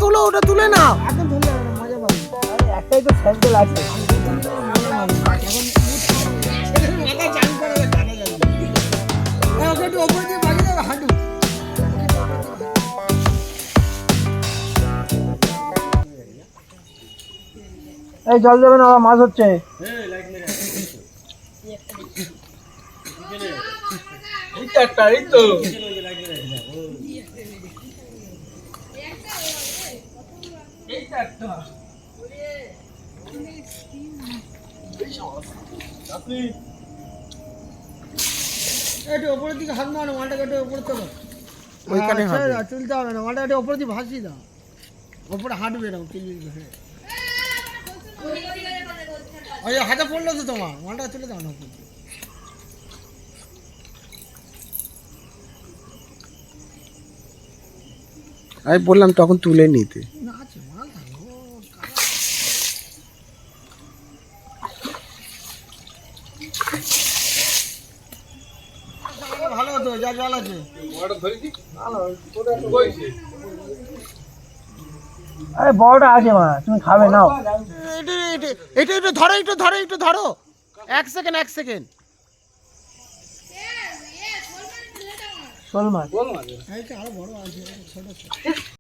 তোলো, ওটা তুলে নাও। এখন ধরলে হবে না, মজা পাবে। আরে একটাই তো স্যান্ডেল আছে। মাথা চান করে টানা যাবে। ওকে একটু ওপর দিয়ে বাজিয়ে দাও হাঁটু। এই জল দেবে না, মাছ হচ্ছে। একটু ওপরের দিকে হাত মারো, মালটাকে একটু ওপরে তোলো। ওইখানে হবে। তুলতে হবে না, মালটা একটু ওপরে দিয়ে ভাসিয়ে দাও। ওপরে হাঁটবে এরকম ওই হাতে পড়লো তো তোমার, মালটা তুলে দাও না উপর দিয়ে। আমি বললাম তখন তুলে নিতে। না আছে মাল থাকবে, ভালো হতো যা জল আছে। আরে বড়টা আছে মা, তুমি খাবে নাও। এটা একটু ধরো, একটু ধরো, একটু ধরো। 1 সেকেন্ড, 1 সেকেন্ড। শোল মাছ, আরো বড় আছে, ছোট ছোট।